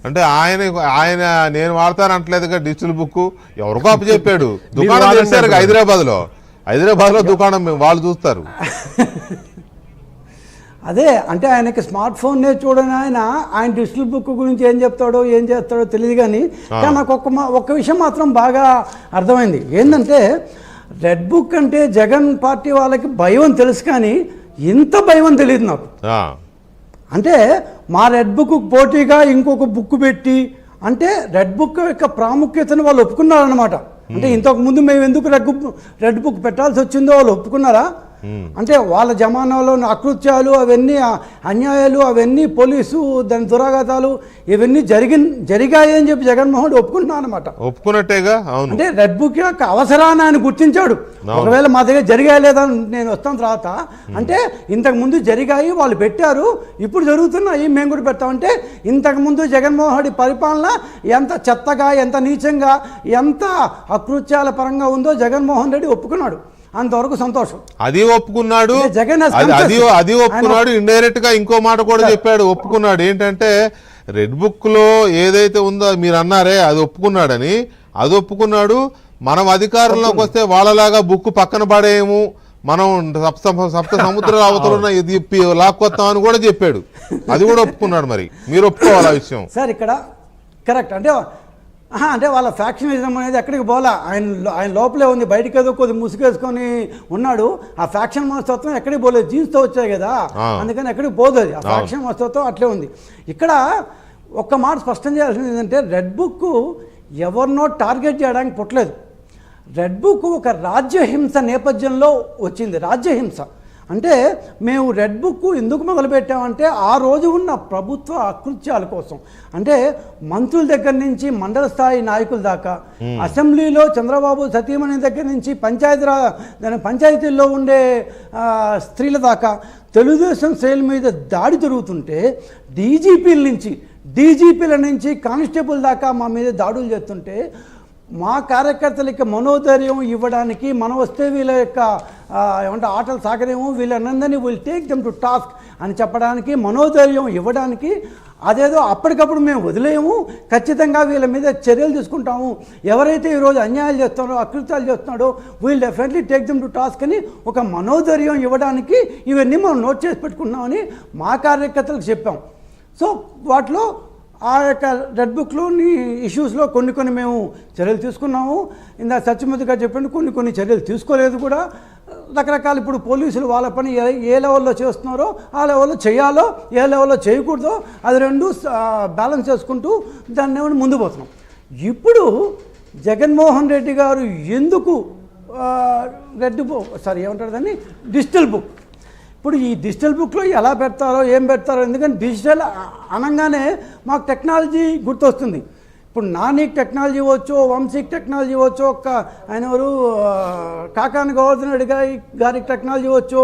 అంటే ఆయన నేను వాడతానంటలేదుగా డిజిటల్ బుక్, ఎవరికో అప్పచెప్పాడు. దుకాణం చేశారు హైదరాబాద్లో దుకాణం వాళ్ళు చూస్తారు. అదే అంటే ఆయనకి స్మార్ట్ ఫోన్నే చూడని ఆయన డిజిటల్ బుక్ గురించి ఏం చెప్తాడో ఏం చేస్తాడో తెలియదు. కానీ నాకు ఒక్క విషయం మాత్రం బాగా అర్థమైంది. ఏంటంటే రెడ్ బుక్ అంటే జగన్ పార్టీ వాళ్ళకి భయం తెలుసు, కానీ ఇంత భయం తెలియదు నాకు. అంటే మా రెడ్ బుక్ పోటీగా ఇంకొక బుక్ పెట్టి, అంటే రెడ్ బుక్ యొక్క ప్రాముఖ్యతను వాళ్ళు ఒప్పుకున్నారన్నమాట. అంటే ఇంతకు ముందు మేము ఎందుకు రెడ్ బుక్ పెట్టాల్సి వచ్చిందో వాళ్ళు ఒప్పుకున్నారా? అంటే వాళ్ళ జమానాలో అకృత్యాలు అవన్నీ అన్యాయాలు అవన్నీ పోలీసు దాని దురాఘాతాలు ఇవన్నీ జరిగాయి అని చెప్పి జగన్మోహన్ రెడ్డి ఒప్పుకుంటున్నా అనమాట. ఒప్పుకున్నట్టేగా. అంటే రెడ్ బుక్ యొక్క అవసరాన్ని ఆయన గుర్తించాడు. ఒకవేళ మా దగ్గర జరిగాయి లేదా నేను వస్తాను తర్వాత, అంటే ఇంతకు ముందు జరిగాయి వాళ్ళు పెట్టారు, ఇప్పుడు జరుగుతున్నాయి మేము కూడా పెట్టామంటే ఇంతకుముందు జగన్మోహన్ రెడ్డి పరిపాలన ఎంత చెత్తగా ఎంత నీచంగా ఎంత అకృత్యాల పరంగా ఉందో జగన్మోహన్ రెడ్డి ఒప్పుకున్నాడు. అంతవరకు సంతోషం. అది ఒప్పుకున్నాడు, జగన్ అది ఒప్పుకున్నాడు. ఇండైరెక్ట్ గా ఇంకో మాట కూడా చెప్పాడు, ఒప్పుకున్నాడు. ఏంటంటే రెడ్ బుక్ లో ఏదైతే ఉందో మీరు అన్నారే అది ఒప్పుకున్నాడని, అది ఒప్పుకున్నాడు. మనం అధికారంలోకి వస్తే వాళ్ళలాగా బుక్ పక్కన పడేయము, మనం సప్త సముద్రాల అవతల ఇది లాక్కొస్తామని కూడా చెప్పాడు. అది కూడా ఒప్పుకున్నాడు. మరి మీరు ఒప్పుకోవాలి ఆ విషయం సార్. ఇక్కడ కరెక్ట్ అంటే వాళ్ళ ఫ్యాక్షనిజం అనేది ఎక్కడికి పోలా, ఆయన లోపలే ఉంది, బయటకి ఏదో కొద్ది ముసుగేసుకొని ఉన్నాడు. ఆ ఫ్యాక్షన్ మనస్తత్వం ఎక్కడికి పోలేదు, జీన్స్తో వచ్చాయి కదా, అందుకని ఎక్కడికి పోదు. అది ఆ ఫ్యాక్షన్ మనస్తత్వం అట్లే ఉంది. ఇక్కడ ఒక్క మాట స్పష్టం చేయాల్సింది ఏంటంటే రెడ్ బుక్ ఎవరినో టార్గెట్ చేయడానికి పుట్టలేదు. రెడ్ బుక్ ఒక రాజ్యహింస నేపథ్యంలో వచ్చింది. రాజ్యహింస అంటే మేము రెడ్ బుక్ ఎందుకు మొదలుపెట్టామంటే ఆ రోజు ఉన్న ప్రభుత్వ అకృత్యాల కోసం, అంటే మంత్రుల దగ్గర నుంచి మండల స్థాయి నాయకుల దాకా, అసెంబ్లీలో చంద్రబాబు సతీమణి దగ్గర నుంచి పంచాయతీల్లో ఉండే స్త్రీల దాకా తెలుగుదేశం శ్రేణుల మీద దాడి జరుగుతుంటే డీజీపీల నుంచి కానిస్టేబుల్ దాకా మా మీద దాడులు చేస్తుంటే మా కార్యకర్తలకి మనోధైర్యం ఇవ్వడానికి, మనం వస్తే వీళ్ళ యొక్క ఏమంటే ఆటలు సాగరేమో, వీళ్ళనందరినీ will take them to task అని చెప్పడానికి, మనోధైర్యం ఇవ్వడానికి, అదేదో అప్పటికప్పుడు మేము వదిలేయము, ఖచ్చితంగా వీళ్ళ మీద చర్యలు తీసుకుంటాము, ఎవరైతే ఈరోజు అన్యాయాలు చేస్తున్నారో అకృత్యాలు చేస్తున్నాడో we'll definitely take them to task అని ఒక మనోధైర్యం ఇవ్వడానికి ఇవన్నీ మనం నోట్ చేసి పెట్టుకున్నామని మా కార్యకర్తలకు చెప్పాం. సో వాటిలో ఆ యొక్క రెడ్ బుక్లోని ఇష్యూస్లో కొన్ని మేము చర్యలు తీసుకున్నాము. ఇందా సత్యమూర్తి గారు చెప్పండి, కొన్ని చర్యలు తీసుకోలేదు కూడా. రకరకాల ఇప్పుడు పోలీసులు వాళ్ళ పని ఏ లెవెల్లో చేస్తున్నారో ఆ లెవెల్లో చేయాలో, ఏ లెవెల్లో చేయకూడదో అది రెండు బ్యాలెన్స్ చేసుకుంటూ దాన్ని ఏమైనా ముందు పోతున్నాం. ఇప్పుడు జగన్మోహన్ రెడ్డి గారు ఎందుకు ఏమంటారు దాన్ని డిజిటల్ బుక్, ఇప్పుడు ఈ డిజిటల్ బుక్లో ఎలా పెడతారో ఏం పెడతారో, ఎందుకంటే డిజిటల్ అనగానే మాకు టెక్నాలజీ గుర్తొస్తుంది. ఇప్పుడు నానికి టెక్నాలజీ ఇవ్వచ్చు, వంశీకి టెక్నాలజీ ఇవ్వచ్చు, ఆయన ఎవరు కాకాని గోవర్ధన్ రెడ్డి గారికి టెక్నాలజీ ఇవ్వచ్చు,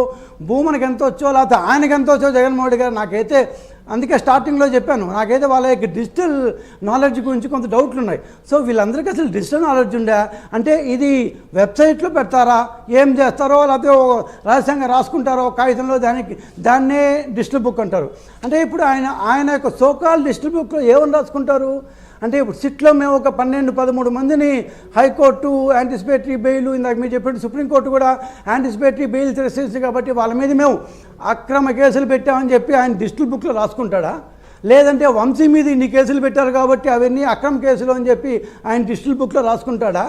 భూమనికి ఎంత వచ్చో లేకపోతే ఆయనకి ఎంత వచ్చో జగన్మోహన్ రెడ్డి గారు. నాకైతే అందుకే స్టార్టింగ్లో చెప్పాను, నాకైతే వాళ్ళ యొక్క డిజిటల్ నాలెడ్జ్ గురించి కొంత డౌట్లు ఉన్నాయి. సో వీళ్ళందరికీ అసలు డిజిటల్ నాలెడ్జ్ ఉందా అంటే ఇది వెబ్సైట్లో పెడతారా, ఏం చేస్తారో, లేకపోతే రహస్యంగా రాసుకుంటారో కాగితంలో, దాన్నే డిజిటల్ బుక్ అంటారు. అంటే ఇప్పుడు ఆయన యొక్క సోకాల్ డిజిటల్ బుక్లో ఏమని రాసుకుంటారు అంటే, ఇప్పుడు సిట్లో మేము ఒక 12-13 మందిని హైకోర్టు యాంటిసిపేటరీ బెయిల్, ఇందాక మీరు చెప్పినట్టు సుప్రీంకోర్టు కూడా యాంటిసిపేటరీ బెయిల్ తిరస్కరించింది కాబట్టి వాళ్ళ మీద మేము అక్రమ కేసులు పెట్టామని చెప్పి ఆయన డిజిటల్ బుక్లో రాసుకుంటాడా? లేదంటే వంశీ మీద ఇన్ని కేసులు పెట్టారు కాబట్టి అవన్నీ అక్రమ కేసులు అని చెప్పి ఆయన డిజిటల్ బుక్లో రాసుకుంటాడా?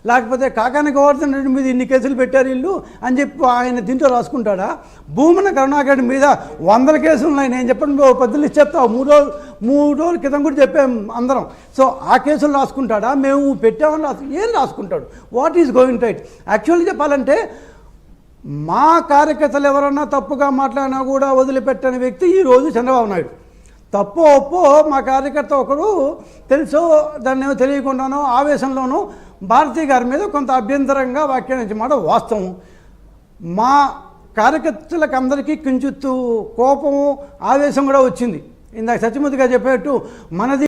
లేకపోతే కాకాని గోవర్ధన్ రెడ్డి మీద ఇన్ని కేసులు పెట్టారు వీళ్ళు అని చెప్పి ఆయన దీంట్లో రాసుకుంటాడా? భూమన కరుణాకర్ మీద 100 కేసులు ఉన్నాయి. నేను చెప్పండి పద్ధతులు ఇచ్చేస్తా, 3 రోజుల క్రితం కూడా చెప్పాం అందరం. సో ఆ కేసులు రాసుకుంటాడా? మేము పెట్టామని ఏం రాసుకుంటాడు? What is going right? Actually చెప్పాలంటే మా కార్యకర్తలు ఎవరన్నా తప్పుగా మాట్లాడినా కూడా వదిలిపెట్టని వ్యక్తి ఈరోజు చంద్రబాబు నాయుడు. తప్పో ఒప్పో మా కార్యకర్త ఒకరు తెలుసో దాన్ని ఏమో తెలియకుండానో ఆవేశంలోనూ భారతి గారి మీద కొంత అభ్యంతరంగా వ్యాఖ్యానించిన మాట వాస్తవం. మా కార్యకర్తలకు అందరికీ కించిత్తు కోపము ఆవేశం కూడా వచ్చింది. ఇందాక సత్యమూర్తి గారు చెప్పేట్టు మనది